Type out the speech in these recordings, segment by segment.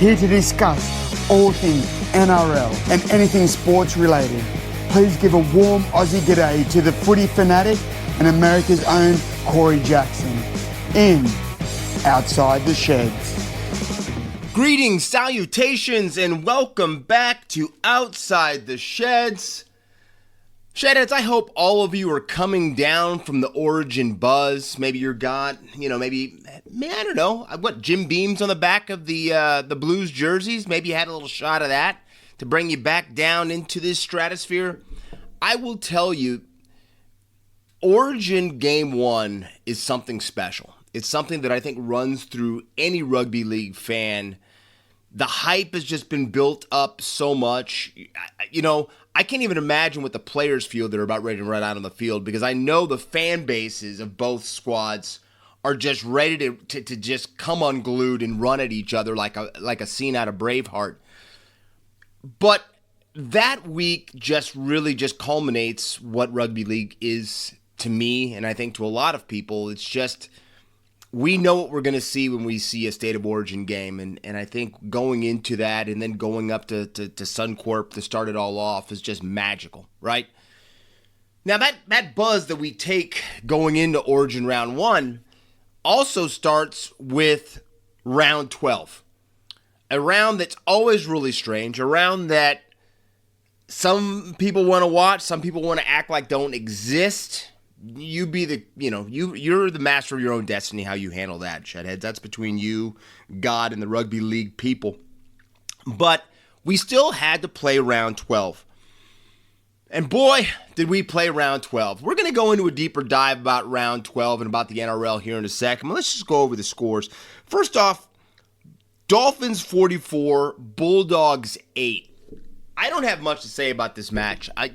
here to discuss all things NRL and anything sports related. Please give a warm Aussie g'day to the footy fanatic and America's own Corey Jackson in Outside the Sheds. Greetings, salutations, and welcome back to Outside the Sheds. Shedheads, I hope all of you are coming down from the Origin buzz. Maybe you got, maybe, I don't know, what, Jim Beams on the back of the Blues jerseys? Maybe you had a little shot of that to bring you back down into this stratosphere. I will tell you, Origin Game 1 is something special. It's something that I think runs through any rugby league fan. The hype has just been built up so much. I can't even imagine what the players feel that are about ready to run out on the field, because I know the fan bases of both squads are just ready to just come unglued and run at each other like a scene out of Braveheart. But that week really culminates what rugby league is to me, and I think to a lot of people. It's just, we know what we're going to see when we see a State of Origin game, and I think going into that and then going up to Suncorp to start it all off is just magical, right? Now, that buzz that we take going into Origin Round 1 also starts with Round 12, a round that's always really strange, a round that some people want to watch, some people want to act like don't exist. You're the master of your own destiny, how you handle that, Shedheads. That's between you, God, and the rugby league people. But we still had to play round 12. And boy, did we play round 12. We're going to go into a deeper dive about round 12 and about the NRL here in a second. But let's just go over the scores. First off, Dolphins 44, Bulldogs 8. I don't have much to say about this match. I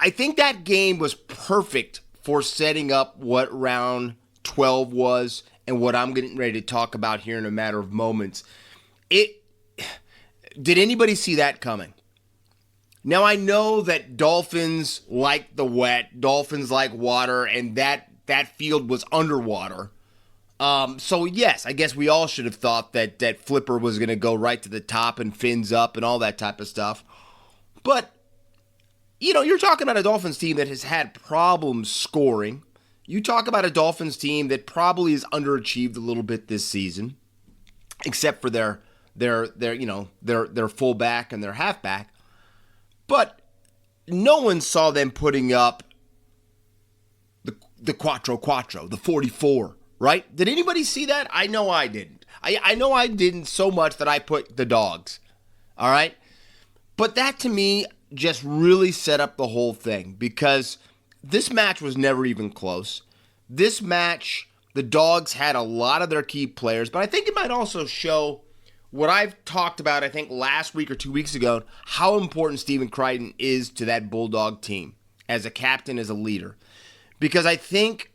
think that game was perfect for setting up what round 12 was and what I'm getting ready to talk about here in a matter of moments. Did anybody see that coming? Now, I know that Dolphins like the wet, Dolphins like water, and that field was underwater. So yes, I guess we all should have thought that Flipper was going to go right to the top and fins up and all that type of stuff. But you're talking about a Dolphins team that has had problems scoring. You talk about a Dolphins team that probably has underachieved a little bit this season, except for their fullback and their halfback. But no one saw them putting up the Quattro, the 44, right? Did anybody see that? I know I didn't. I know I didn't so much that I put the Dogs, all right? But that, to me, just really set up the whole thing, because this match was never even close. This match, the Dogs had a lot of their key players, but I think it might also show what I've talked about, I think, last week or 2 weeks ago, how important Stephen Crichton is to that Bulldog team as a captain, as a leader. Because I think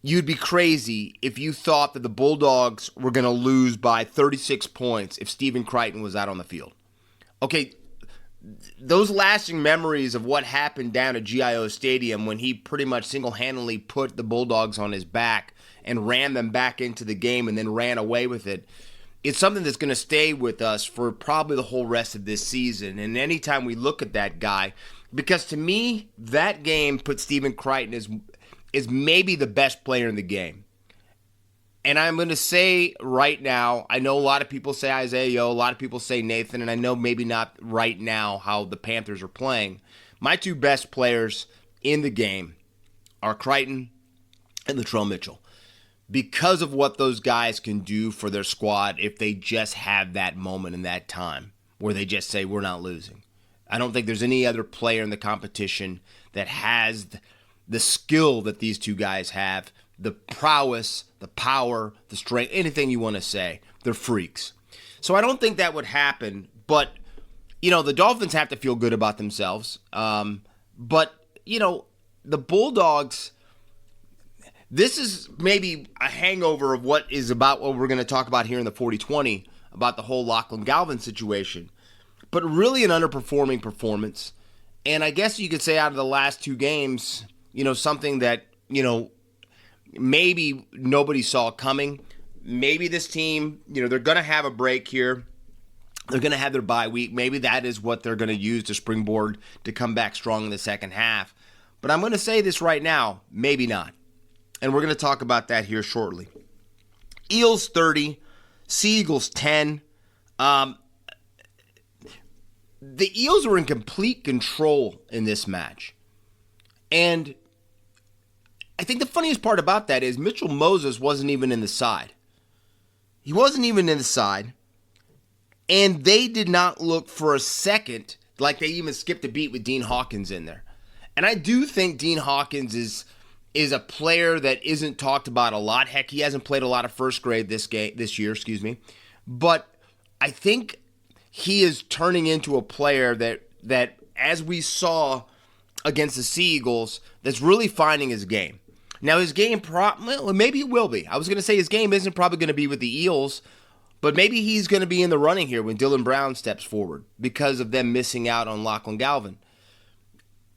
you'd be crazy if you thought that the Bulldogs were going to lose by 36 points if Stephen Crichton was out on the field. Okay, those lasting memories of what happened down at GIO Stadium when he pretty much single-handedly put the Bulldogs on his back and ran them back into the game and then ran away with it, it's something that's going to stay with us for probably the whole rest of this season. And anytime we look at that guy, because to me, that game put Stephen Crichton as maybe the best player in the game. And I'm going to say right now, I know a lot of people say Isaiah Yeo, a lot of people say Nathan, and I know maybe not right now how the Panthers are playing. My two best players in the game are Crichton and Latrell Mitchell, because of what those guys can do for their squad if they just have that moment in that time where they just say, we're not losing. I don't think there's any other player in the competition that has the skill that these two guys have, the prowess, the power, the strength, anything you want to say. They're freaks. So I don't think that would happen, but, the Dolphins have to feel good about themselves. But, the Bulldogs, this is maybe a hangover of what we're going to talk about here in the 40-20, about the whole Lachlan Galvan situation. But really an underperforming performance. And I guess you could say out of the last two games, something that, maybe nobody saw coming. maybe this team, they're going to have a break here. They're going to have their bye week. Maybe that is what they're going to use to springboard to come back strong in the second half. But I'm going to say this right now, maybe not. And we're going to talk about that here shortly. Eels 30, Sea Eagles 10. The Eels were in complete control in this match. And I think the funniest part about that is Mitchell Moses wasn't even in the side. He wasn't even in the side. And they did not look for a second like they even skipped a beat with Dean Hawkins in there. And I do think Dean Hawkins is a player that isn't talked about a lot. Heck, he hasn't played a lot of first grade this year, But I think he is turning into a player that as we saw against the Sea Eagles, that's really finding his game. Now, his game, maybe it will be. I was going to say his game isn't probably going to be with the Eels, but maybe he's going to be in the running here when Dylan Brown steps forward because of them missing out on Lachlan Galvan.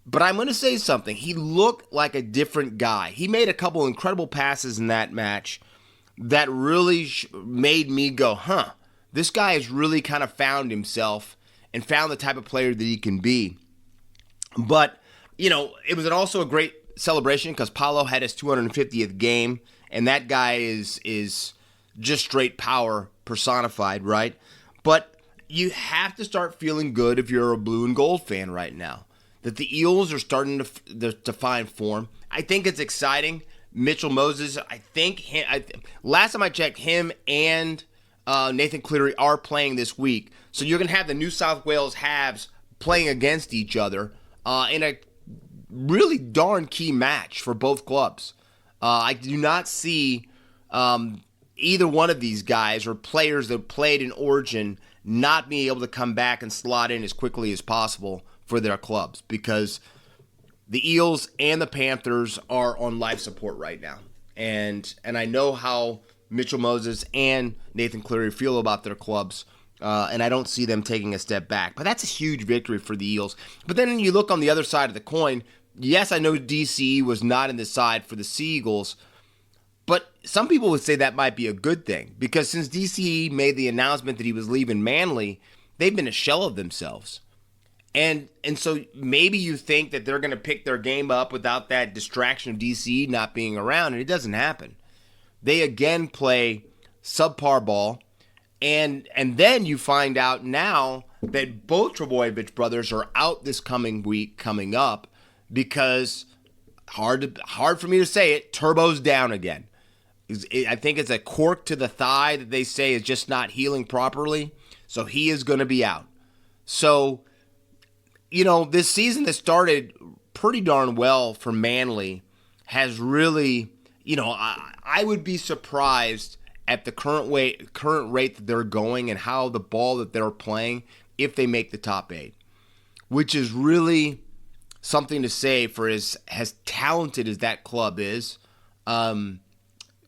But I'm going to say something. He looked like a different guy. He made a couple incredible passes in that match that really made me go, this guy has really kind of found himself and found the type of player that he can be. But, it was also a great celebration because Paulo had his 250th game, and that guy is just straight power personified, right? But you have to start feeling good if you're a blue and gold fan right now, that the Eels are starting to find form. I think it's exciting. Mitchell Moses, last time I checked, him and Nathan Cleary are playing this week. So you're going to have the New South Wales halves playing against each other in a really darn key match for both clubs. I do not see either one of these guys or players that played in Origin not being able to come back and slot in as quickly as possible for their clubs, because the Eels and the Panthers are on life support right now. And I know how Mitchell Moses and Nathan Cleary feel about their clubs, and I don't see them taking a step back. But that's a huge victory for the Eels. But then you look on the other side of the coin. Yes, I know DCE was not in the side for the Sea Eagles, but some people would say that might be a good thing, because since DCE made the announcement that he was leaving Manly, they've been a shell of themselves. And so maybe you think that they're going to pick their game up without that distraction of DCE not being around, and it doesn't happen. They again play subpar ball, and then you find out now that both Trebojevic brothers are out this coming week coming up because, hard for me to say it, Turbo's down again. I think it's a cork to the thigh that they say is just not healing properly, so he is going to be out. So, this season that started pretty darn well for Manly has really, I would be surprised at the current rate that they're going and how the ball that they're playing if they make the top 8, which is really something to say for as talented as that club is.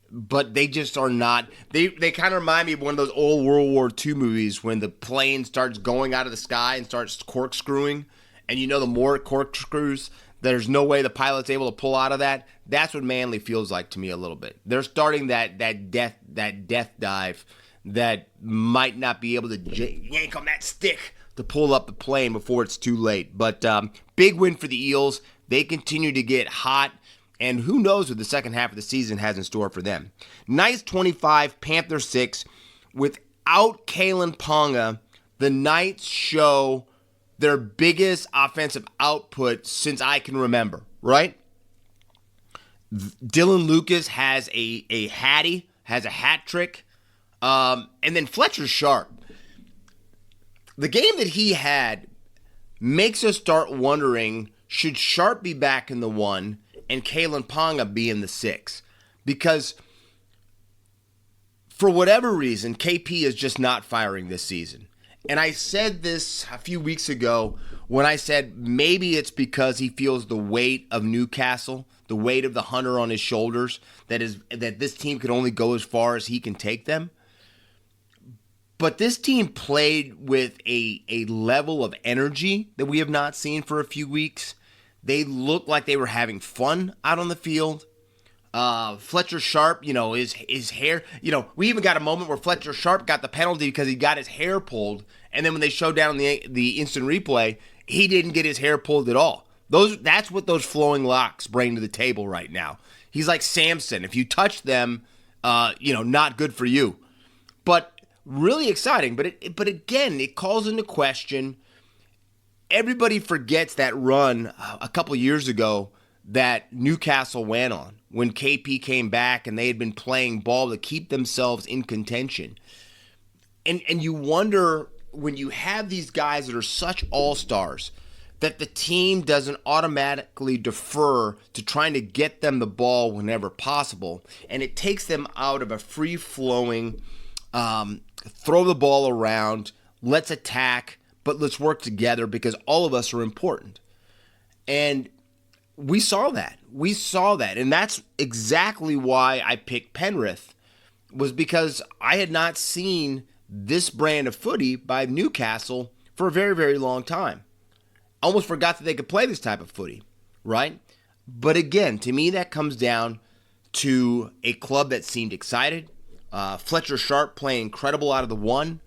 But they just are not. They kind of remind me of one of those old World War II movies when the plane starts going out of the sky and starts corkscrewing, and the more it corkscrews, there's no way the pilot's able to pull out of that. That's what Manly feels like to me a little bit. They're starting that death dive that might not be able to yank on that stick to pull up the plane before it's too late. But big win for the Eels. They continue to get hot. And who knows what the second half of the season has in store for them. Knights 25, Panthers 6. Without Kalen Ponga, the Knights show their biggest offensive output since I can remember, right? Dylan Lucas has a hattie, has a hat trick. And then Fletcher Sharp. The game that he had makes us start wondering, should Sharp be back in the 1 and Kalen Ponga be in the 6? Because for whatever reason, KP is just not firing this season. And I said this a few weeks ago when I said maybe it's because he feels the weight of Newcastle, the weight of the Hunter on his shoulders, that this team can only go as far as he can take them. But this team played with a level of energy that we have not seen for a few weeks. They looked like they were having fun out on the field. Fletcher Sharp, his hair, we even got a moment where Fletcher Sharp got the penalty because he got his hair pulled. And then when they showed down the instant replay, he didn't get his hair pulled at all. That's what those flowing locks bring to the table right now. He's like Samson. If you touch them, not good for you. But really exciting. But again, it calls into question. Everybody forgets that run a couple years ago that Newcastle went on when KP came back and they had been playing ball to keep themselves in contention. And you wonder, when you have these guys that are such all-stars, that the team doesn't automatically defer to trying to get them the ball whenever possible. And it takes them out of a free-flowing, throw the ball around, let's attack, but let's work together because all of us are important. And we saw that. And that's exactly why I picked Penrith, was because I had not seen this brand of footy by Newcastle for a very, very long time. I almost forgot that they could play this type of footy, right? But again, to me, that comes down to a club that seemed excited. Fletcher Sharp playing incredible out of the one.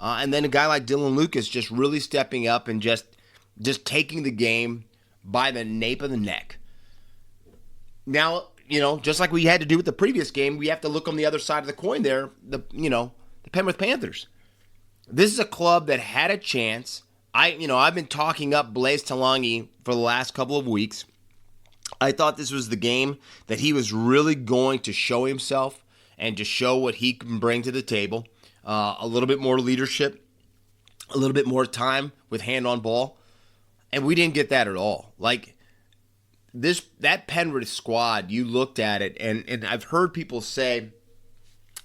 And then a guy like Dylan Lucas just really stepping up and just taking the game by the nape of the neck. Now, just like we had to do with the previous game, we have to look on the other side of the coin there, the Penrith Panthers. This is a club that had a chance. I've been talking up Blaise Talangi for the last couple of weeks. I thought this was the game that he was really going to show himself and to show what he can bring to the table. A little bit more leadership, a little bit more time with hand on ball. And we didn't get that at all. Like, that Penrith squad, you looked at it, and I've heard people say,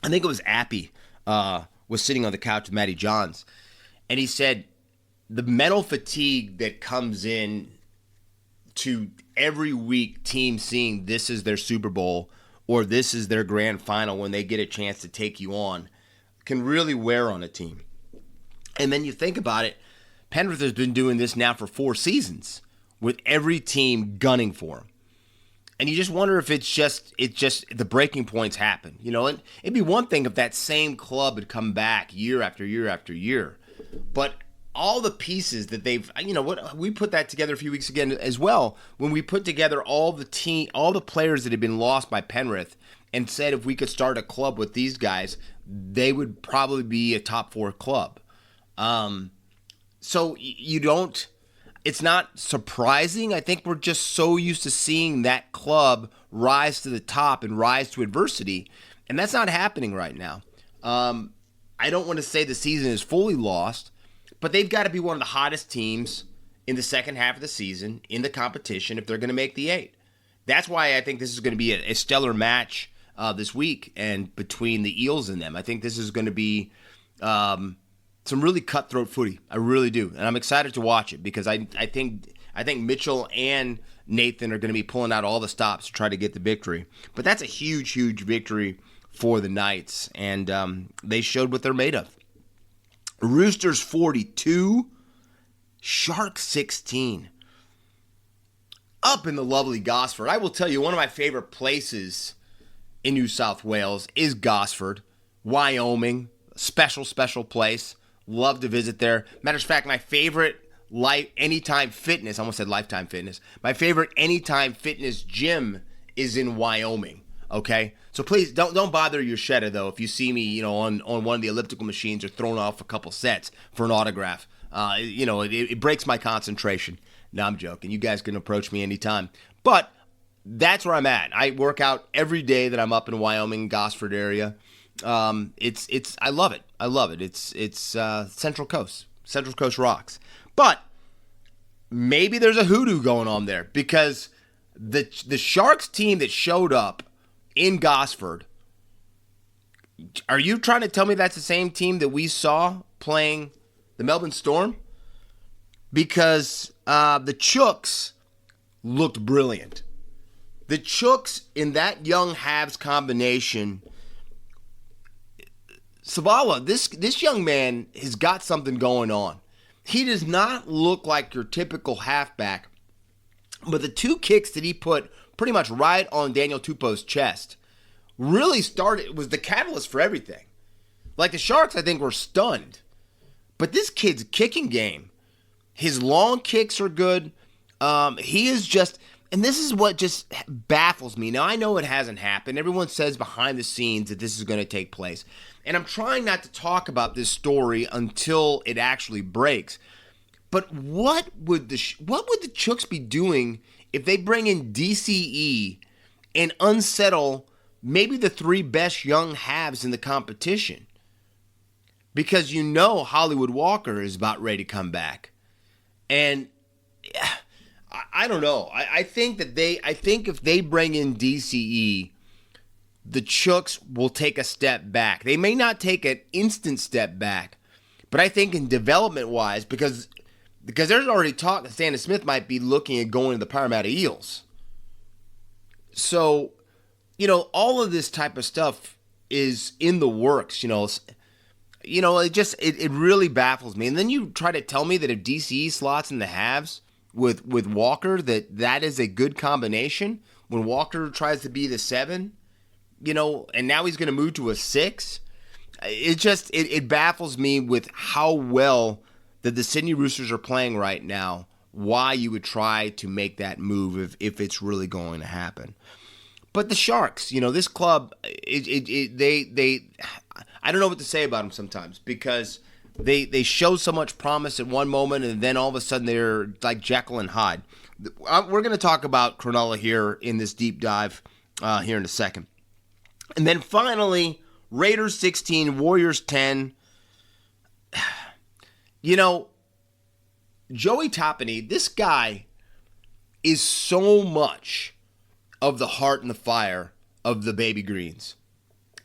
I think it was Appy, was sitting on the couch with Matty Johns, and he said the mental fatigue that comes in to every week team seeing this is their Super Bowl or this is their grand final when they get a chance to take you on can really wear on a team. And then you think about it, Penrith has been doing this now for 4 seasons with every team gunning for him. And you just wonder if it's just the breaking points happen. And it'd be one thing if that same club had come back year after year after year. But all the pieces that they've, we put that together a few weeks ago as well, when we put together all the players that had been lost by Penrith and said if we could start a club with these guys, they would probably be a top 4 club. So it's not surprising. I think we're just so used to seeing that club rise to the top and rise to adversity, and that's not happening right now. I don't want to say the season is fully lost, but they've got to be one of the hottest teams in the second half of the season in the competition if they're going to make the 8. That's why I think this is going to be a stellar match this week and between the Eels and them. I think this is going to be some really cutthroat footy. I really do. And I'm excited to watch it because I think Mitchell and Nathan are going to be pulling out all the stops to try to get the victory. But that's a huge, huge victory for the Knights, and they showed what they're made of. Roosters 42, Sharks 16. Up in the lovely Gosford. I will tell you, one of my favorite places in New South Wales is Gosford, Wyoming. Special, special place. Love to visit there. Matter of fact, my favorite Anytime Fitness, I almost said Lifetime Fitness. My favorite Anytime Fitness gym is in Wyoming. Okay, so please don't bother your Shedda though. If you see me, on one of the elliptical machines or throwing off a couple sets for an autograph, it breaks my concentration. No, I'm joking. You guys can approach me anytime. But that's where I'm at. I work out every day that I'm up in Wyoming, Gosford area. I love it. I love it. It's Central Coast rocks. But maybe there's a hoodoo going on there because the Sharks team that showed up in Gosford, are you trying to tell me that's the same team that we saw playing the Melbourne Storm? Because the Chooks looked brilliant. The Chooks in that young Habs combination, Savala, this young man has got something going on. He does not look like your typical halfback, but the 2 kicks that he put pretty much right on Daniel Tupou's chest, really was the catalyst for everything. Like the Sharks, I think, were stunned. But this kid's kicking game, his long kicks are good. He is just, and this is what just baffles me. Now, I know it hasn't happened. Everyone says behind the scenes that this is going to take place. And I'm trying not to talk about this story until it actually breaks. But what would the Chooks be doing if they bring in DCE and unsettle maybe the 3 best young halves in the competition? Because you know Hollywood Walker is about ready to come back. And I don't know. I think if they bring in DCE, the Chooks will take a step back. They may not take an instant step back, but I think in development-wise, because there's already talk that Sandon Smith might be looking at going to the Parramatta Eels. So, all of this type of stuff is in the works, it really baffles me. And then you try to tell me that if DCE slots in the halves with Walker, that is a good combination when Walker tries to be the 7, and now he's going to move to a 6. It baffles me with how well that the Sydney Roosters are playing right now, why you would try to make that move if it's really going to happen. But the Sharks, this club, they I don't know what to say about them sometimes, because they show so much promise at one moment and then all of a sudden they're like Jekyll and Hyde. We're going to talk about Cronulla here in this deep dive here in a second. And then finally, Raiders 16, Warriors 10. Joey Tapine, this guy is so much of the heart and the fire of the Baby Greens.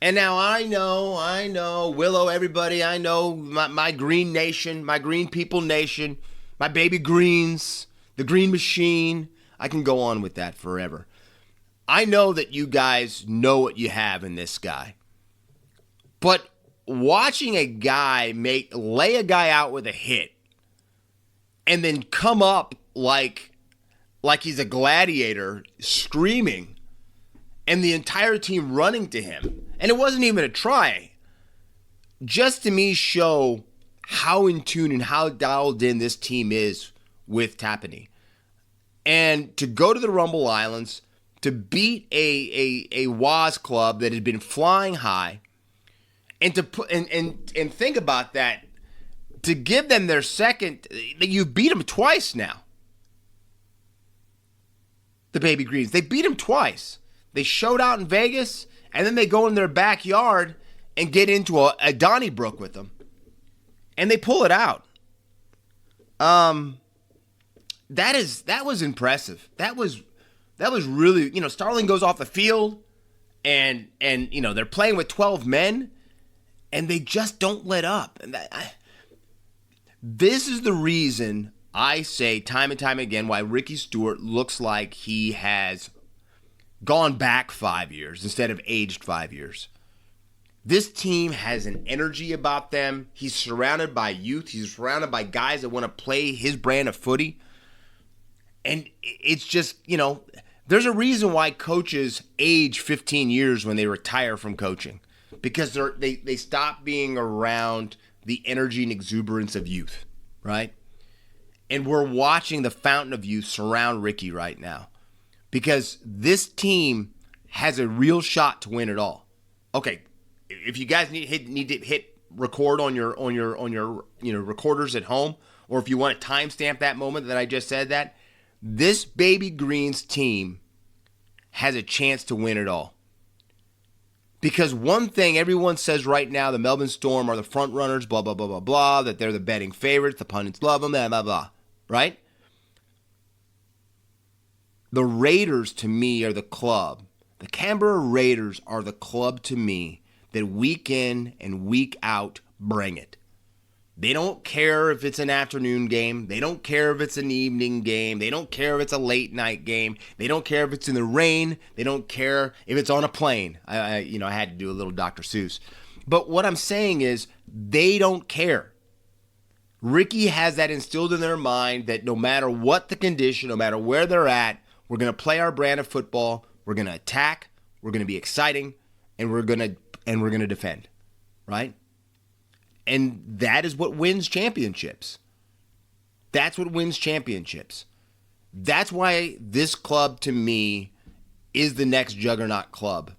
And now I know, Willow, everybody, I know my Green Nation, my Green People Nation, my Baby Greens, the Green Machine. I can go on with that forever. I know that you guys know what you have in this guy. But watching a guy lay a guy out with a hit and then come up like he's a gladiator screaming and the entire team running to him, and it wasn't even a try, just to me show how in tune and how dialed in this team is with Tapine. And to go to the Rumble Islands, to beat a Waz club that had been flying high, and to put and think about that, to give them their second, you've beat them twice now. The Baby Greens, they beat them twice. They showed out in Vegas, and then they go in their backyard and get into a Donnybrook with them, and they pull it out. That was impressive. That was really, Starling goes off the field, and they're playing with 12 men, and they just don't let up. And this is the reason I say time and time again why Ricky Stewart looks like he has gone back 5 years instead of aged 5 years. This team has an energy about them. He's surrounded by youth. He's surrounded by guys that want to play his brand of footy. And it's just, there's a reason why coaches age 15 years when they retire from coaching, because they stop being around the energy and exuberance of youth, right? And we're watching the fountain of youth surround Ricky right now, because this team has a real shot to win it all. Okay, if you guys need to hit record on your recorders at home, or if you want to timestamp that moment that I just said that, this Baby Greens team has a chance to win it all. Because one thing everyone says right now, the Melbourne Storm are the front runners, blah, blah, blah, blah, blah, that they're the betting favorites, the pundits love them, blah, blah, blah, right? The Raiders, to me, are the club. The Canberra Raiders are the club, to me, that week in and week out bring it. They don't care if it's an afternoon game. They don't care if it's an evening game. They don't care if it's a late night game. They don't care if it's in the rain. They don't care if it's on a plane. I had to do a little Dr. Seuss. But what I'm saying is they don't care. Ricky has that instilled in their mind that no matter what the condition, no matter where they're at, We're going to play our brand of football. We're going to attack. We're going to be exciting, and we're going to defend, right? And that is what wins championships. That's what wins championships. That's why this club, to me, is the next juggernaut club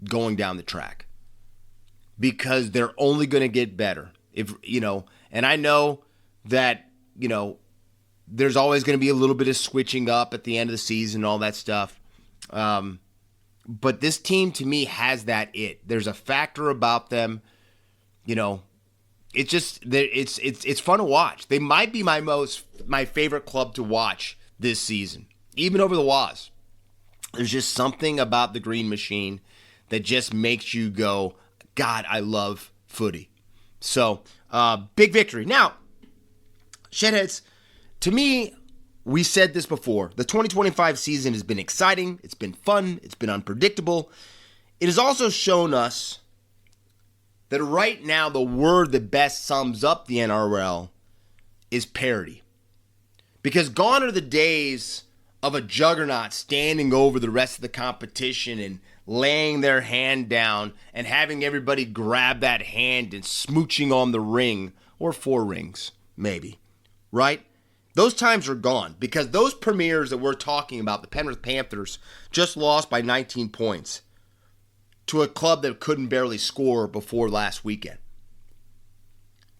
going down the track. Because they're only going to get better. And I know that, there's always going to be a little bit of switching up at the end of the season and all that stuff. But this team, to me, has that it. There's a factor about them, it's just it's fun to watch. They might be my favorite club to watch this season, even over the Waz. There's just something about the Green Machine that just makes you go, God, I love footy. So, big victory. Now, Shedheads, to me, we said this before. The 2025 season has been exciting. It's been fun. It's been unpredictable. It has also shown us that right now the word that best sums up the NRL is parity. Because gone are the days of a juggernaut standing over the rest of the competition and laying their hand down and having everybody grab that hand and smooching on the ring, or 4 rings, maybe, right? Those times are gone because those premiers that we're talking about, the Penrith Panthers, just lost by 19 points to a club that couldn't barely score before last weekend.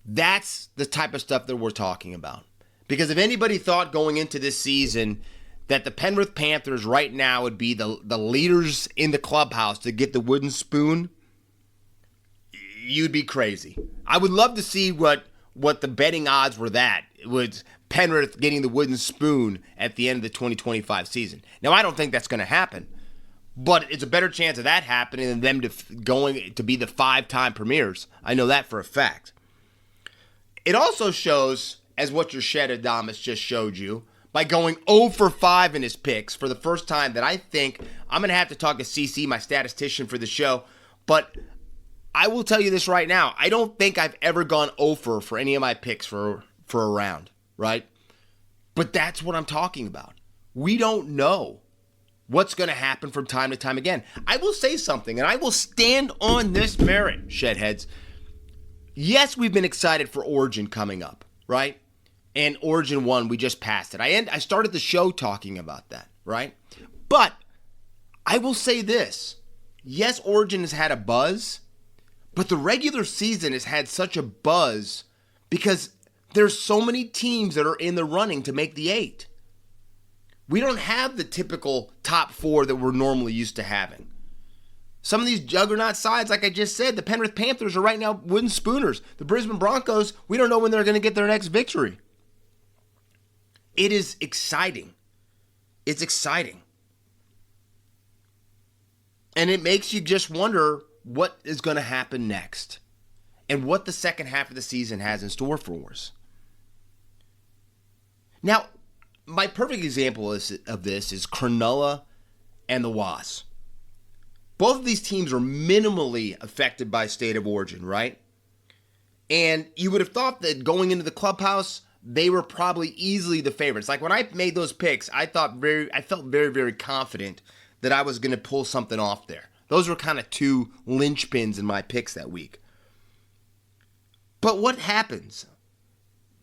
That's the type of stuff that we're talking about. Because if anybody thought going into this season that the Penrith Panthers right now would be the leaders in the clubhouse to get the wooden spoon, you'd be crazy. I would love to see what the betting odds were that. It was Penrith getting the wooden spoon at the end of the 2025 season. Now, I don't think that's going to happen, but it's a better chance of that happening than them going to be the 5-time premiers. I know that for a fact. It also shows, as what your Shedadamus just showed you, by going 0 for 5 in his picks for the first time, that I think I'm going to have to talk to CC, my statistician for the show, but I will tell you this right now. I don't think I've ever gone 0 for any of my picks for a round, right? But that's what I'm talking about. We don't know what's going to happen from time to time again. I will say something, and I will stand on this merit, Shedheads. Yes, we've been excited for Origin coming up, right? And Origin 1, we just passed it. I started the show talking about that, right? But I will say this. Yes, Origin has had a buzz, but the regular season has had such a buzz because there's so many teams that are in the running to make the 8. We don't have the typical top 4 that we're normally used to having. Some of these juggernaut sides, like I just said, the Penrith Panthers are right now wooden spooners. The Brisbane Broncos, we don't know when they're going to get their next victory. It is exciting. It's exciting. And it makes you just wonder what is going to happen next and what the second half of the season has in store for us. Now, my perfect example of this is Cronulla and the Waz. Both of these teams are minimally affected by state of origin, right? And you would have thought that going into the clubhouse, they were probably easily the favorites. Like when I made those picks, I felt very, very confident that I was going to pull something off there. Those were kind of 2 linchpins in my picks that week. But what happens?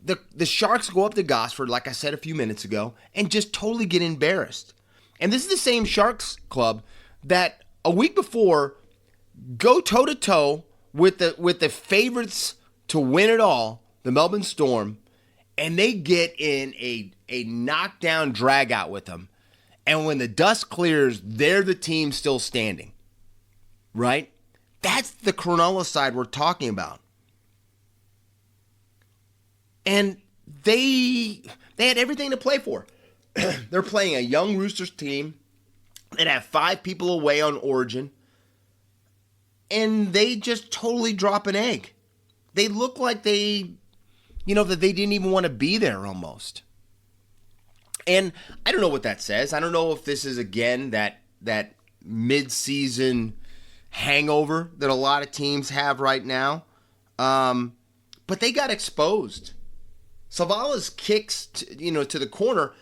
The Sharks go up to Gosford, like I said a few minutes ago, and just totally get embarrassed. And this is the same Sharks club that a week before go toe-to-toe with the favorites to win it all, the Melbourne Storm, and they get in a knockdown drag-out with them. And when the dust clears, they're the team still standing. Right? That's the Cronulla side we're talking about. And they had everything to play for. They're playing a young Roosters team that have 5 people away on Origin. And they just totally drop an egg. They look like that they didn't even want to be there almost. And I don't know what that says. I don't know if this is, again, that mid-season hangover that a lot of teams have right now. But they got exposed. Savala's kicks, to the corner,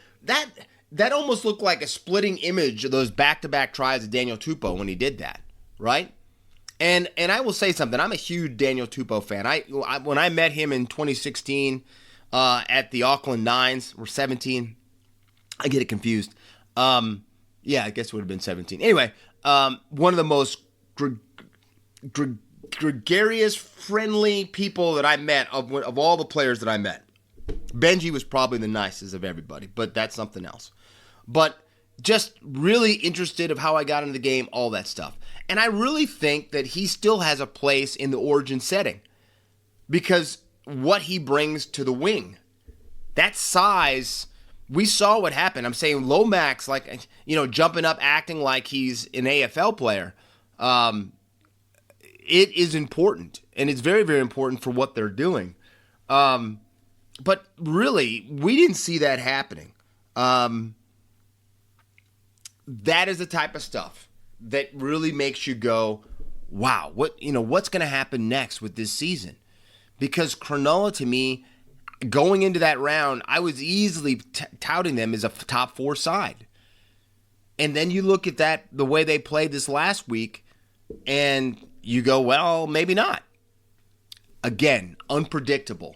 that almost looked like a splitting image of those back-to-back tries of Daniel Tupou when he did that, right? And I will say something. I'm a huge Daniel Tupou fan. When I met him in 2016 at the Auckland Nines, or 17, I get it confused. Yeah, I guess it would have been 17. Anyway, one of the most gregarious, friendly people that I met of all the players that I met. Benji was probably the nicest of everybody, but that's something else. But just really interested of how I got into the game, all that stuff. And I really think that he still has a place in the Origin setting because what he brings to the wing, that size, we saw what happened. I'm saying Lomax, like, jumping up, acting like he's an AFL player. It is important, and it's very, very important for what they're doing. But really, we didn't see that happening. That is the type of stuff that really makes you go, wow, what's going to happen next with this season? Because Cronulla, to me, going into that round, I was easily touting them as a top 4 side. And then you look at the way they played this last week, and you go, well, maybe not. Again, unpredictable.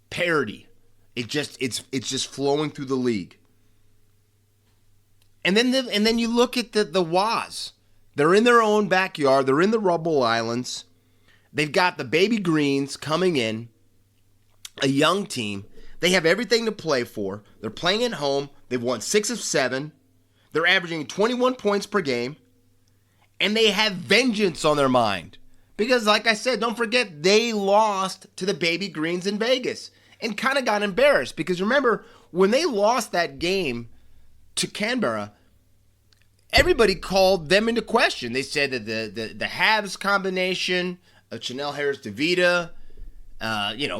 Parity. It's just flowing through the league. And then you look at the Waz. They're in their own backyard. They're in the Rubble Islands. They've got the Baby Greens coming in, a young team. They have everything to play for. They're playing at home. They've won 6 of 7. They're averaging 21 points per game. And they have vengeance on their mind. Because, like I said, don't forget, they lost to the Baby Greens in Vegas. And kind of got embarrassed. Because remember, when they lost that game to Canberra, everybody called them into question. They said that the halves combination of Chanel Harris-DeVita,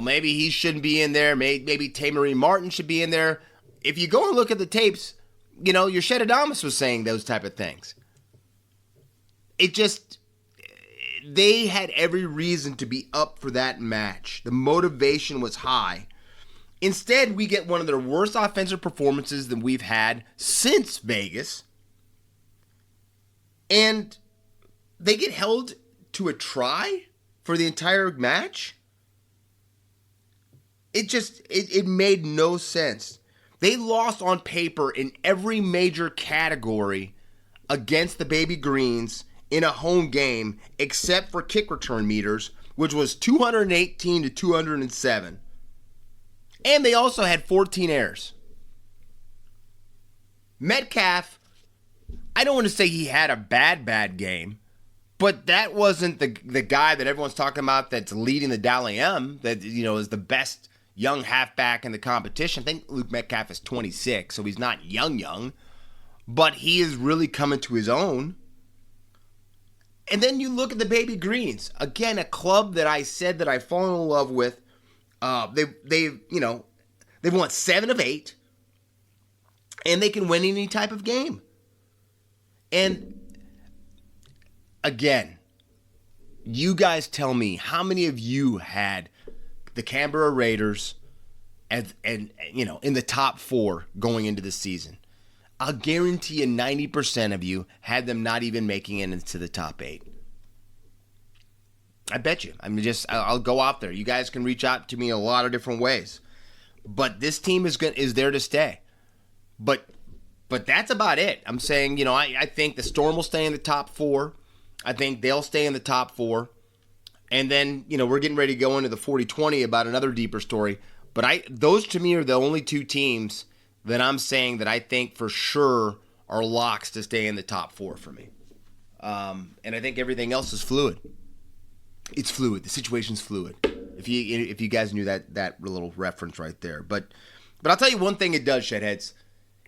maybe he shouldn't be in there. Maybe Tamarine Martin should be in there. If you go and look at the tapes, your Shedadamus was saying those type of things. They had every reason to be up for that match. The motivation was high. Instead, we get one of their worst offensive performances that we've had since Vegas. And they get held to a try for the entire match? It made no sense. They lost on paper in every major category against the Baby Greens in a home game, except for kick return meters, which was 218 to 207. And they also had 14 errors. Metcalf, I don't want to say he had a bad game, but that wasn't the guy that everyone's talking about that's leading the Dally M, that is the best young halfback in the competition. I think Luke Metcalf is 26, so he's not young, but he is really coming to his own. And then you look at the Baby Greens. Again, a club that I said that I've fallen in love with. They've won 7 of 8, and they can win any type of game. And again, you guys tell me how many of you had the Canberra Raiders and in the top 4 going into the season. I'll guarantee you 90% of you had them not even making it into the top 8. I bet you. I'll go out there. You guys can reach out to me in a lot of different ways. But this team is there to stay. But that's about it. I'm saying, I think the Storm will stay in the top 4. I think they'll stay in the top 4. And then, we're getting ready to go into the 40-20 about another deeper story. But those to me are the only 2 teams that I'm saying that I think for sure are locks to stay in the top 4 for me. And I think everything else is fluid. It's fluid. The situation's fluid. If you guys knew that little reference right there. But I'll tell you one thing it does, Shedheads.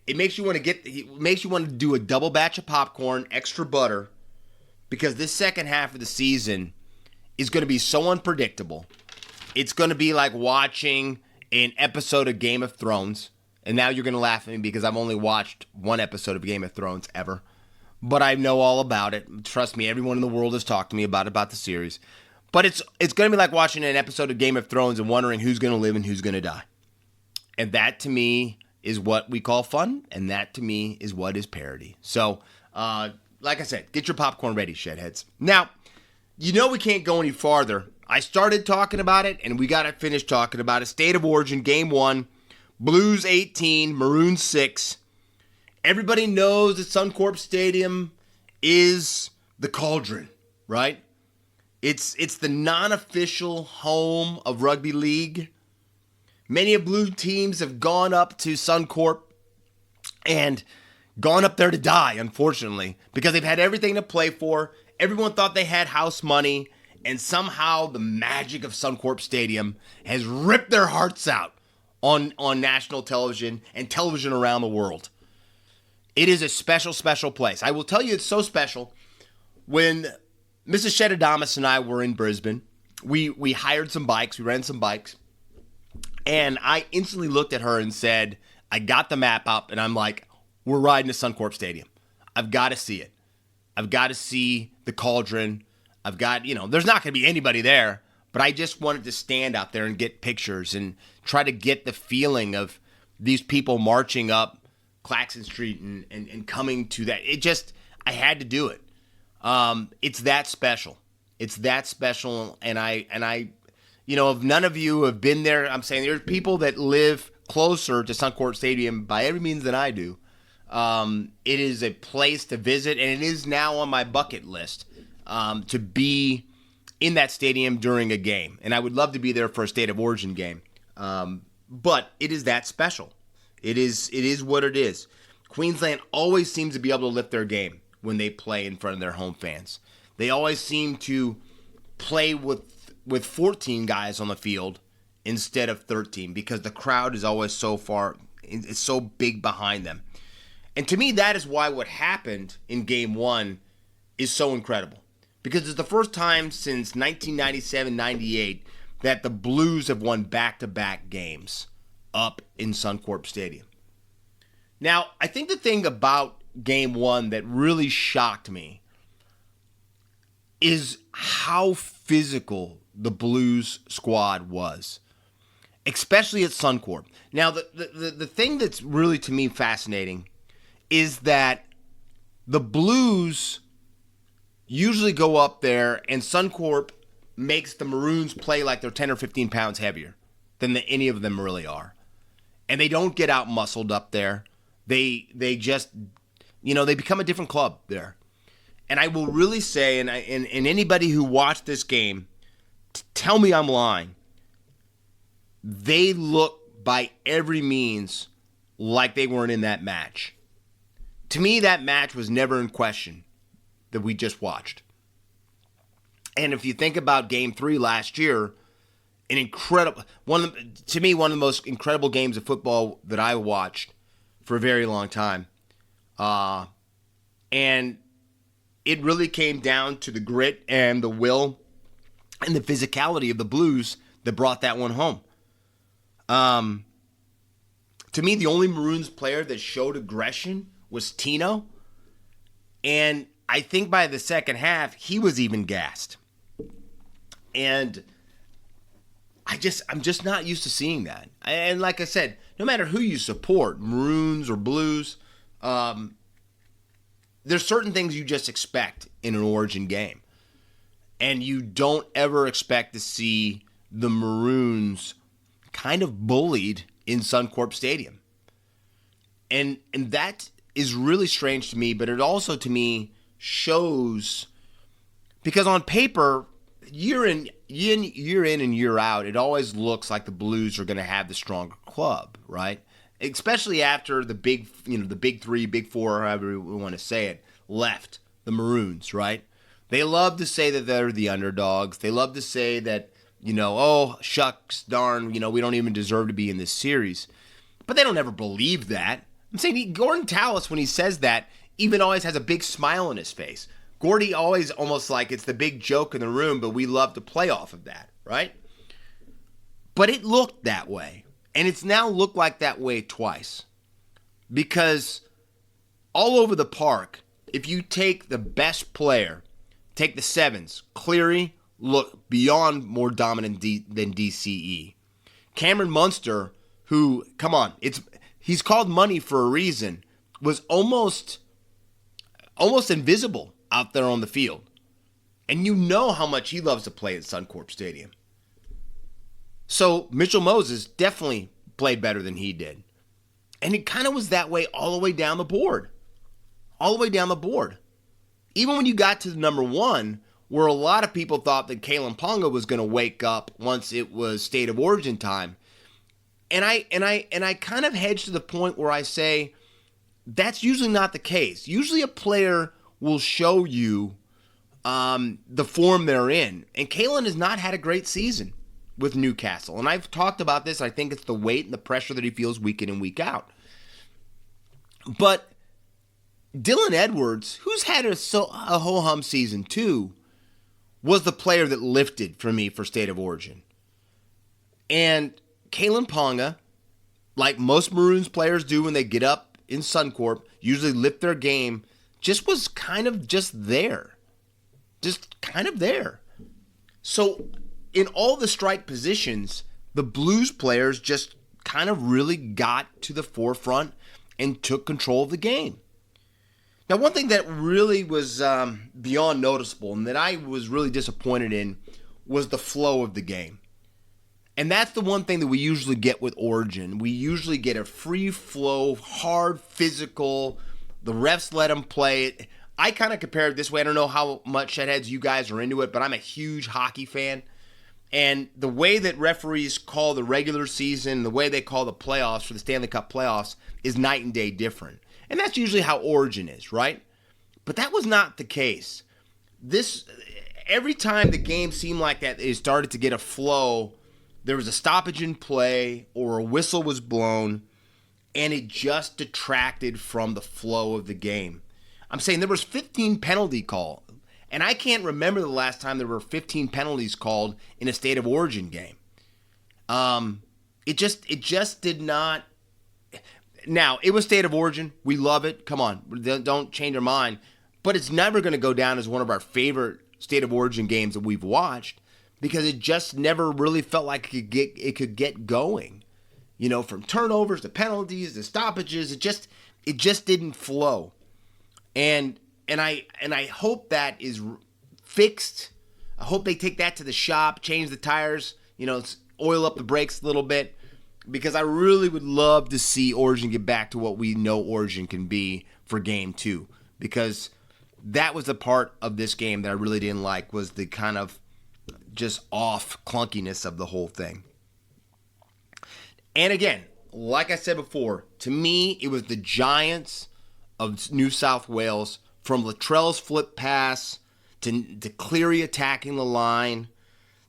It makes you want to do a double batch of popcorn, extra butter, because this second half of the season is going to be so unpredictable. It's going to be like watching an episode of Game of Thrones. And now you're going to laugh at me because I've only watched 1 episode of Game of Thrones ever. But I know all about it. Trust me, everyone in the world has talked to me about the series. But it's going to be like watching an episode of Game of Thrones and wondering who's going to live and who's going to die. And that, to me, is what we call fun, and that to me is what is parody. So, like I said, get your popcorn ready, Shedheads. Now, we can't go any farther. I started talking about it, and we got to finish talking about it. State of Origin, Game 1, Blues 18, Maroons 6. Everybody knows that Suncorp Stadium is the cauldron, right? It's the non-official home of rugby league. Many of blue teams have gone up to Suncorp and gone up there to die, unfortunately, because they've had everything to play for. Everyone thought they had house money, and somehow the magic of Suncorp Stadium has ripped their hearts out on national television and television around the world. It is a special, special place. I will tell you it's so special. When Mrs. Shedadamus and I were in Brisbane, we hired some bikes, we rented some bikes, and I instantly looked at her and said, I got the map up, and I'm like, we're riding to Suncorp Stadium. I've got to see it. I've got to see the cauldron. I've got, there's not going to be anybody there, but I just wanted to stand out there and get pictures and try to get the feeling of these people marching up Claxon Street and coming to that. I had to do it. It's that special. It's that special, and I, if none of you have been there, I'm saying there's people that live closer to Suncorp Stadium by every means than I do. It is a place to visit, and it is now on my bucket list to be in that stadium during a game. And I would love to be there for a State of Origin game. But it is that special. It is what it is. Queensland always seems to be able to lift their game when they play in front of their home fans. They always seem to play with 14 guys on the field instead of 13 because the crowd is always it's so big behind them. And to me, that is why what happened in Game 1 is so incredible. Because it's the first time since 1997-98 that the Blues have won back-to-back games up in Suncorp Stadium. Now, I think the thing about Game 1 that really shocked me is how physical the Blues squad was, especially at Suncorp. Now, the thing that's really, to me, fascinating is that the Blues usually go up there and Suncorp makes the Maroons play like they're 10 or 15 pounds heavier than any of them really are. And they don't get out muscled up there. They just, they become a different club there. And I will really say, and anybody who watched this game, tell me I'm lying, they look by every means like they weren't in that match. To me, that match was never in question that we just watched. And if you think about Game 3 last year, one of the most incredible games of football that I watched for a very long time. And it really came down to the grit and the will and the physicality of the Blues that brought that one home. To me, the only Maroons player that showed aggression was Tino. And I think by the second half, he was even gassed. And I'm just not used to seeing that. And like I said, no matter who you support, Maroons or Blues, there's certain things you just expect in an Origin game. And you don't ever expect to see the Maroons kind of bullied in Suncorp Stadium. And that is really strange to me, but it also to me shows, because on paper, year in and year out, it always looks like the Blues are going to have the stronger club, right? Especially after the big three, big four, however we want to say it, left the Maroons, right? They love to say that they're the underdogs. They love to say that, oh, shucks, darn, we don't even deserve to be in this series. But they don't ever believe that. I'm saying Gordon Tallis, when he says that, even always has a big smile on his face. Gordy always almost like it's the big joke in the room, but we love to play off of that, right? But it looked that way. And it's now looked like that way twice. Because all over the park, if you take the best player, take the sevens, Cleary looked beyond more dominant than DCE. Cameron Munster, who, come on, he's called money for a reason, was almost invisible out there on the field. And you know how much he loves to play at Suncorp Stadium. So Mitchell Moses definitely played better than he did. And it kind of was that way all the way down the board. All the way down the board. Even when you got to the number one, where a lot of people thought that Kalen Ponga was going to wake up once it was State of Origin time. And I kind of hedge to the point where I say that's usually not the case. Usually a player will show you the form they're in. And Kalen has not had a great season with Newcastle. And I've talked about this. I think it's the weight and the pressure that he feels week in and week out. But Dylan Edwards, who's had a ho-hum season too, was the player that lifted for me for State of Origin. And Kalen Ponga, like most Maroons players do when they get up in Suncorp, usually lift their game, just was kind of just there. Just kind of there. So in all the strike positions, the Blues players just kind of really got to the forefront and took control of the game. Now, one thing that really was beyond noticeable and that I was really disappointed in was the flow of the game. And that's the one thing that we usually get with Origin. We usually get a free flow, hard, physical. The refs let them play it. I kind of compare it this way. I don't know how much Shedheads you guys are into it, but I'm a huge hockey fan. And the way that referees call the regular season, the way they call the playoffs for the Stanley Cup playoffs is night and day different. And that's usually how Origin is, right? But that was not the case. Every time the game seemed like that it started to get a flow, there was a stoppage in play or a whistle was blown, and it just detracted from the flow of the game. I'm saying there was 15 penalty calls. And I can't remember the last time there were 15 penalties called in a State of Origin game. It just did not. Now, it was State of Origin. We love it. Come on, don't change our mind. But it's never going to go down as one of our favorite State of Origin games that we've watched because it just never really felt like it could get going. You know, from turnovers to penalties to stoppages, it just didn't flow. And I hope that is fixed. I hope they take that to the shop, change the tires, oil up the brakes a little bit, because I really would love to see Origin get back to what we know Origin can be for Game 2, because that was the part of this game that I really didn't like, was the kind of just off clunkiness of the whole thing. And again, like I said before, to me, it was the Giants of New South Wales, from Latrell's flip pass to Cleary attacking the line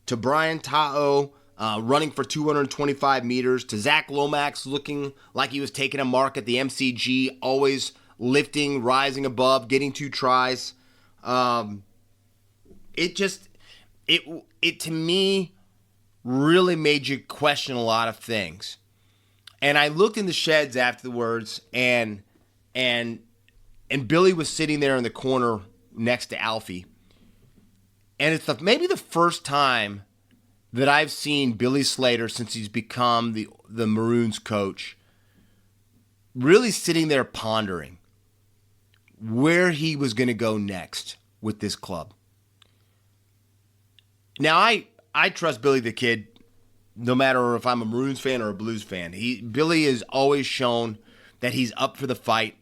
to Brian Ta'o running for 225 meters to Zach Lomax looking like he was taking a mark at the MCG, always lifting, rising above, getting 2 tries. It to me really made you question a lot of things. And I looked in the sheds afterwards, and Billy was sitting there in the corner next to Alfie. And it's maybe the first time that I've seen Billy Slater, since he's become the Maroons coach, really sitting there pondering where he was going to go next with this club. Now, I trust Billy the Kid, no matter if I'm a Maroons fan or a Blues fan. Billy has always shown that he's up for the fight.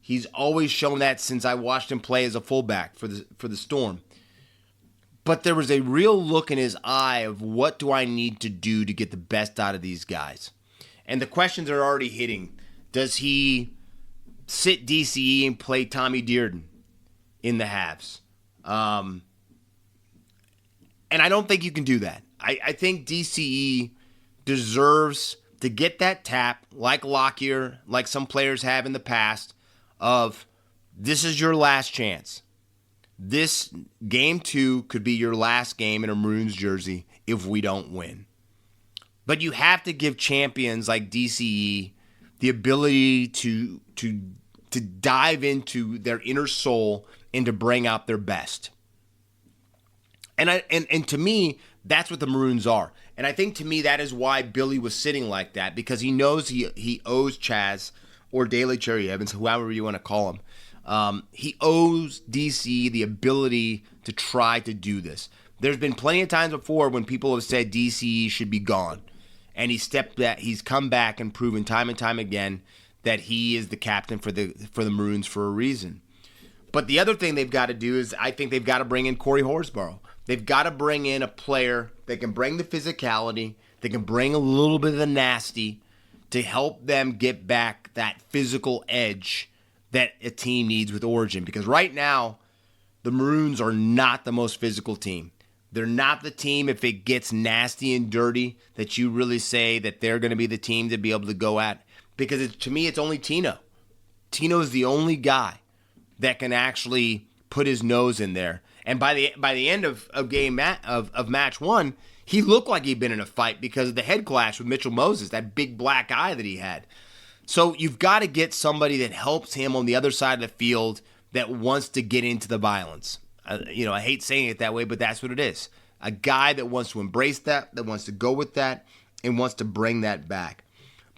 He's always shown that since I watched him play as a fullback for the Storm. But there was a real look in his eye of what do I need to do to get the best out of these guys. And the questions are already hitting. Does he sit DCE and play Tommy Dearden in the halves? And I don't think you can do that. I think DCE deserves to get that tap like Lockyer, like some players have in the past, of this is your last chance. This Game 2 could be your last game in a Maroons jersey if we don't win. But you have to give champions like DCE the ability to dive into their inner soul and to bring out their best. And to me, that's what the Maroons are. And I think to me that is why Billy was sitting like that, because he knows he owes Chaz or Daly Cherry Evans, whoever you want to call him. He owes DC the ability to try to do this. There's been plenty of times before when people have said DC should be gone. And he's come back and proven time and time again that he is the captain for the Maroons for a reason. But the other thing they've got to do is I think they've got to bring in Corey Horsburgh. They've got to bring in a player that can bring the physicality, that can bring a little bit of the nasty to help them get back that physical edge that a team needs with Origin. Because right now, the Maroons are not the most physical team. They're not the team, if it gets nasty and dirty, that you really say that they're going to be the team to be able to go at. Because to me, it's only Tino. Tino is the only guy that can actually put his nose in there. And by the end of match one, he looked like he'd been in a fight because of the head clash with Mitchell Moses, that big black eye that he had. So you've got to get somebody that helps him on the other side of the field that wants to get into the violence. I hate saying it that way, but that's what it is. A guy that wants to embrace that wants to go with that, and wants to bring that back.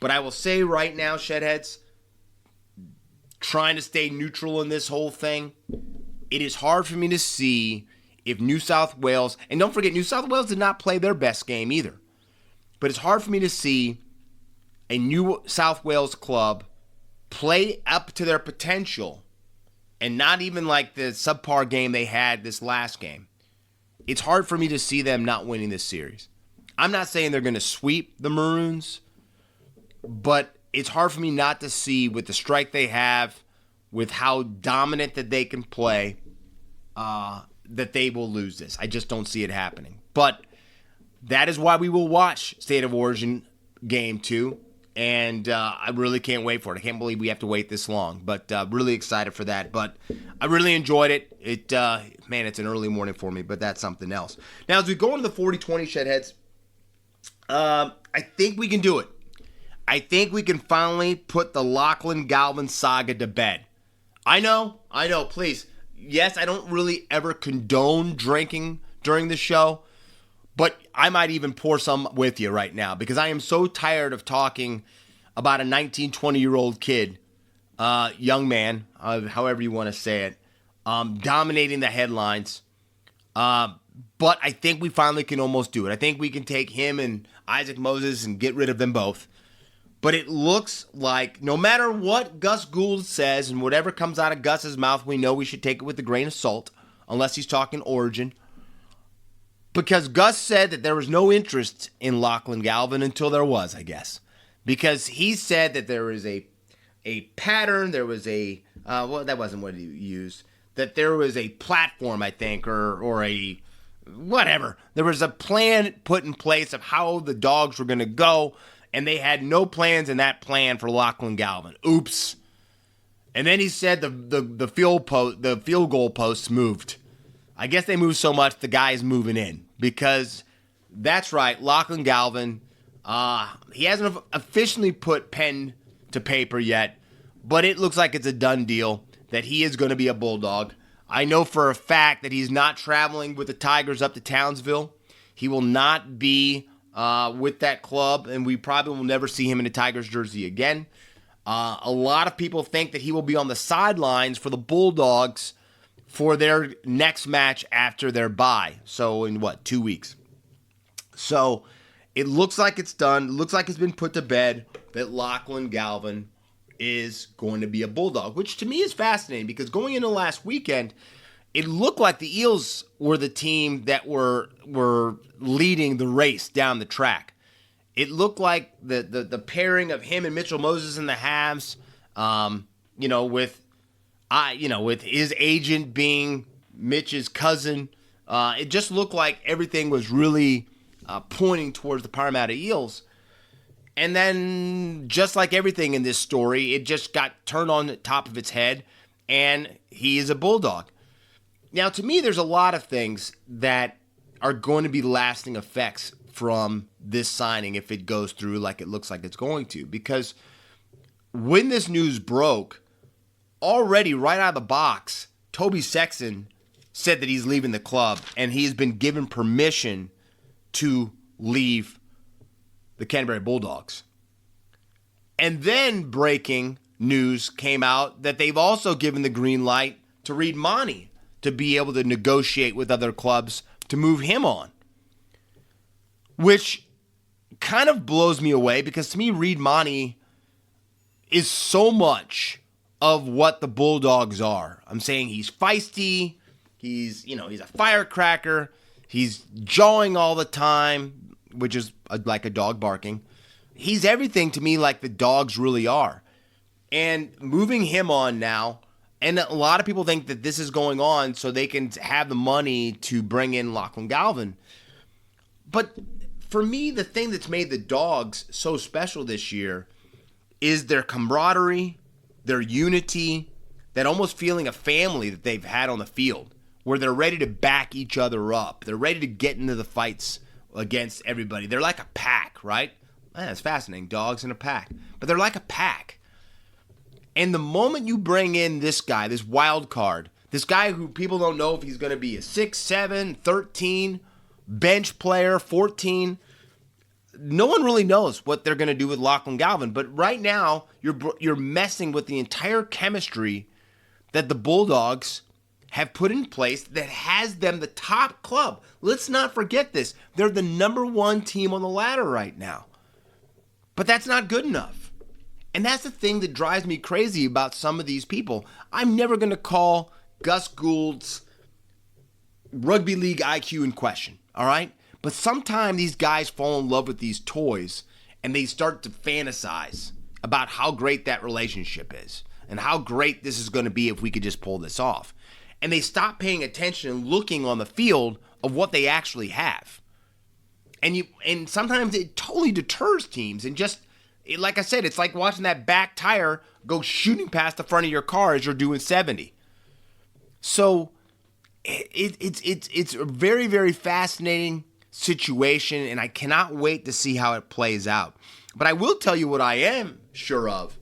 But I will say right now, Shedheads, trying to stay neutral in this whole thing, it is hard for me to see if New South Wales, and don't forget, New South Wales did not play their best game either. But it's hard for me to see a New South Wales club play up to their potential and not even like the subpar game they had this last game. It's hard for me to see them not winning this series. I'm not saying they're going to sweep the Maroons, but it's hard for me not to see with the strike they have, with how dominant that they can play, that they will lose this. I just don't see it happening. But that is why we will watch State of Origin Game 2. And I really can't wait for it. I can't believe we have to wait this long. But really excited for that. But I really enjoyed it. It's an early morning for me, but that's something else. Now, as we go into the 40-20 Shedheads, I think we can do it. I think we can finally put the Lachlan Galvan saga to bed. I know, please. Yes, I don't really ever condone drinking during the show, but I might even pour some with you right now because I am so tired of talking about a 19, 20-year-old kid, young man, however you want to say it, dominating the headlines. But I think we finally can almost do it. I think we can take him and Isaac Moses and get rid of them both. But it looks like no matter what Gus Gould says and whatever comes out of Gus's mouth, we know we should take it with a grain of salt, unless he's talking Origin. Because Gus said that there was no interest in Lachlan Galvan until there was, I guess. Because he said that there was a pattern, there was that wasn't what he used, that there was a platform, I think, or a whatever. There was a plan put in place of how the dogs were going to go, and they had no plans in that plan for Lachlan Galvan. Oops. And then he said the field goal posts moved. I guess they moved so much the guy's moving in. Because that's right, Lachlan Galvan, he hasn't officially put pen to paper yet, but it looks like it's a done deal that he is going to be a Bulldog. I know for a fact that he's not traveling with the Tigers up to Townsville. He will not be with that club, and we probably will never see him in a Tigers jersey again. A lot of people think that he will be on the sidelines for the Bulldogs for their next match after their bye. So in 2 weeks? So it looks like it's done. It looks like it's been put to bed that Lachlan Galvan is going to be a Bulldog, which to me is fascinating because going into last weekend, it looked like the Eels were the team that were leading the race down the track. It looked like the pairing of him and Mitchell Moses in the halves, with his agent being Mitch's cousin, it just looked like everything was really pointing towards the Parramatta Eels. And then, just like everything in this story, it just got turned on the top of its head, and he is a Bulldog. Now, to me, there's a lot of things that are going to be lasting effects from this signing if it goes through like it looks like it's going to. Because when this news broke, already right out of the box, Toby Sexton said that he's leaving the club, and he's been given permission to leave the Canterbury Bulldogs. And then breaking news came out that they've also given the green light to Reed Monty to be able to negotiate with other clubs to move him on. Which kind of blows me away because to me, Reed Monty is so much of what the Bulldogs are. I'm saying he's feisty, he's a firecracker, he's jawing all the time, which is like a dog barking. He's everything to me like the Dogs really are. And moving him on now, and a lot of people think that this is going on so they can have the money to bring in Lachlan Galvan. But for me, the thing that's made the Dogs so special this year is their camaraderie, their unity, that almost feeling of family that they've had on the field, where they're ready to back each other up. They're ready to get into the fights against everybody. They're like a pack, right? It's fascinating, dogs in a pack. But they're like a pack. And the moment you bring in this guy, this wild card, this guy who people don't know if he's going to be a 6, 7, 13, bench player, 14, no one really knows what they're going to do with Lachlan Galvan. But right now, you're messing with the entire chemistry that the Bulldogs have put in place that has them the top club. Let's not forget this. They're the number 1 team on the ladder right now. But that's not good enough. And that's the thing that drives me crazy about some of these people. I'm never going to call Gus Gould's rugby league IQ in question, all right? But sometimes these guys fall in love with these toys and they start to fantasize about how great that relationship is and how great this is going to be if we could just pull this off. And they stop paying attention and looking on the field of what they actually have. And sometimes it totally deters teams. And just, like I said, it's like watching that back tire go shooting past the front of your car as you're doing 70. So it's a very, very fascinating situation, and I cannot wait to see how it plays out. But I will tell you what I am sure of.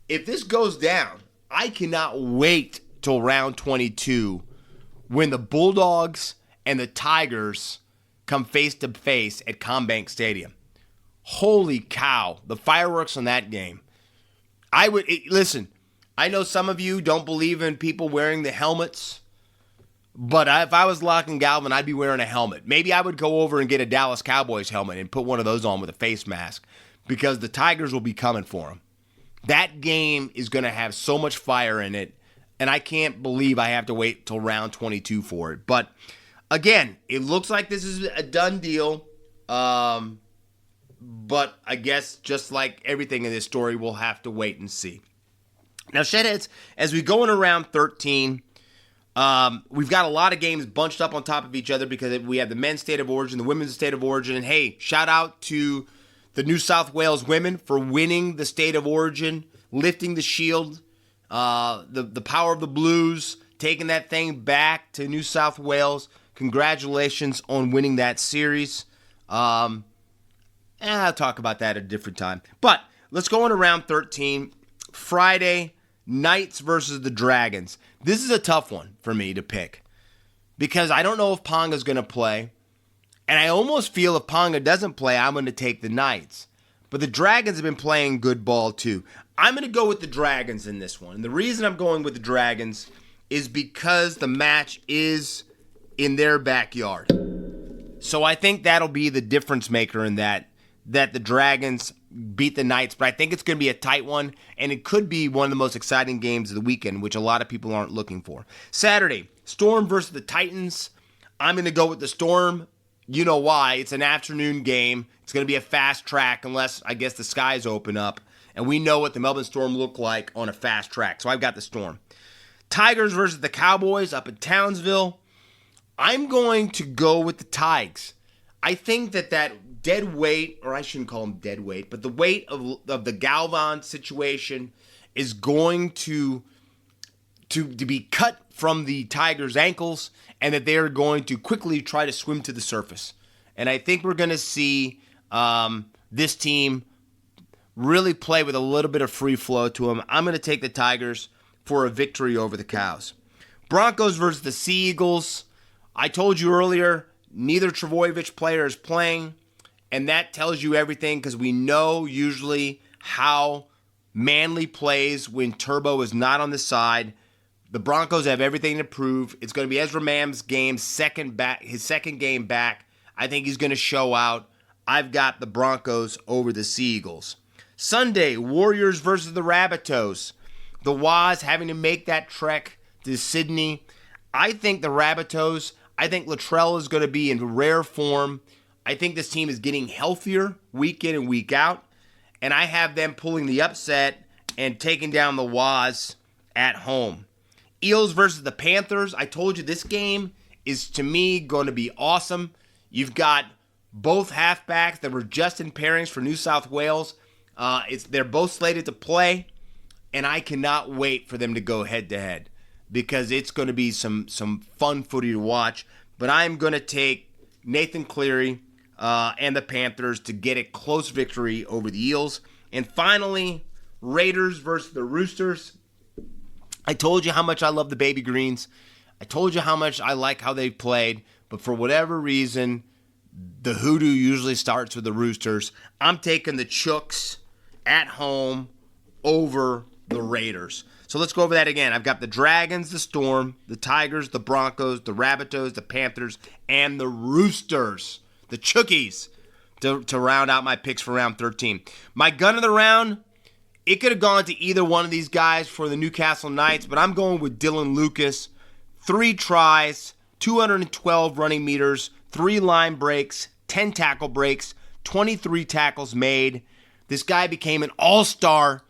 If this goes down, I cannot wait till round 22 when the Bulldogs and the Tigers come face to face at Combank Stadium. Holy cow, the fireworks on that game. Listen, I know some of you don't believe in people wearing the helmets, but if I was Lachlan Galvan, I'd be wearing a helmet. Maybe I would go over and get a Dallas Cowboys helmet and put one of those on with a face mask because the Tigers will be coming for them. That game is going to have so much fire in it, and I can't believe I have to wait till round 22 for it. But again, it looks like this is a done deal. But I guess just like everything in this story, we'll have to wait and see. Now, Shedheads, as we go into round 13, we've got a lot of games bunched up on top of each other because we have the men's state of origin, the women's state of origin. And hey, shout out to the New South Wales women for winning the state of origin, lifting the shield, the power of the Blues, taking that thing back to New South Wales. Congratulations on winning that series. I'll talk about that at a different time. But let's go into round 13. Friday, Knights versus the Dragons. This is a tough one for me to pick because I don't know if Ponga's going to play. And I almost feel if Ponga doesn't play, I'm going to take the Knights. But the Dragons have been playing good ball too. I'm going to go with the Dragons in this one. And the reason I'm going with the Dragons is because the match is in their backyard. So I think that'll be the difference maker in that the Dragons beat the Knights. But I think it's going to be a tight one, and it could be one of the most exciting games of the weekend, which a lot of people aren't looking for. Saturday, Storm versus the Titans. I'm going to go with the Storm. You know why. It's an afternoon game. It's going to be a fast track unless, I guess, the skies open up. And we know what the Melbourne Storm look like on a fast track. So I've got the Storm. Tigers versus the Cowboys up in Townsville. I'm going to go with the Tigers. I think that dead weight, or I shouldn't call them dead weight, but the weight of the Galvan situation is going to be cut from the Tigers' ankles, and that they're going to quickly try to swim to the surface. And I think we're going to see this team really play with a little bit of free flow to them. I'm going to take the Tigers for a victory over the Cows. Broncos versus the Sea Eagles. I told you earlier, neither Travojevic player is playing. And that tells you everything because we know usually how Manly plays when Turbo is not on the side. The Broncos have everything to prove. It's going to be Ezra Mam's game, his second game back. I think he's going to show out. I've got the Broncos over the Sea Eagles. Sunday, Warriors versus the Rabbitohs. The Waz having to make that trek to Sydney. I think the Rabbitohs, I think Latrell is going to be in rare form. I think this team is getting healthier week in and week out. And I have them pulling the upset and taking down the Waz at home. Eels versus the Panthers. I told you this game is, to me, going to be awesome. You've got both halfbacks that were just in pairings for New South Wales. They're both slated to play, and I cannot wait for them to go head-to-head because it's going to be some fun footy to watch. But I'm going to take Nathan Cleary and the Panthers to get a close victory over the Eels. And finally, Raiders versus the Roosters. I told you how much I love the Baby Greens. I told you how much I like how they've played. But for whatever reason, the hoodoo usually starts with the Roosters. I'm taking the Chooks at home over the Raiders. So let's go over that again. I've got the Dragons, the Storm, the Tigers, the Broncos, the Rabbitohs, the Panthers, and the Roosters, the Chookies, to round out my picks for round 13. My gun of the round, it could have gone to either one of these guys for the Newcastle Knights, but I'm going with Dylan Lucas. 3 tries, 212 running meters, 3 line breaks, 10 tackle breaks, 23 tackles made. This guy became an all-star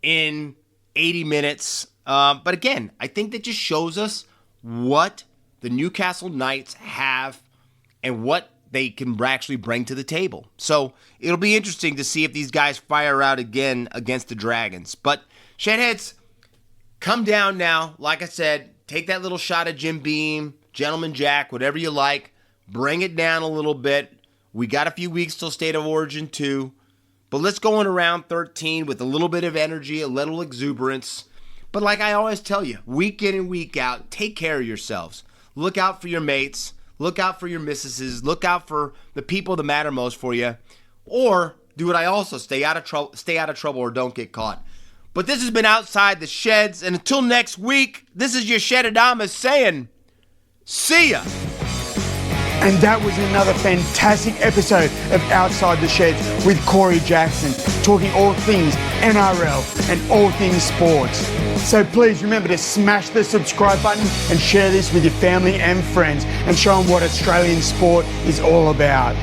in 80 minutes. But again, I think that just shows us what the Newcastle Knights have and what they can actually bring to the table. So it'll be interesting to see if these guys fire out again against the Dragons. But Shedheads, come down now. Like I said, take that little shot of Jim Beam, Gentleman Jack, whatever you like. Bring it down a little bit. We got a few weeks till State of Origin 2. But let's go into round 13 with a little bit of energy, a little exuberance. But like I always tell you, week in and week out, take care of yourselves. Look out for your mates. Look out for your missuses. Look out for the people that matter most for you. Or do what I also stay out of trouble or don't get caught. But this has been Outside the Sheds. And until next week, this is your Shedadamus saying, see ya. And that was another fantastic episode of Outside the Sheds with Corey Jackson, talking all things NRL and all things sports. So please remember to smash the subscribe button and share this with your family and friends and show them what Australian sport is all about.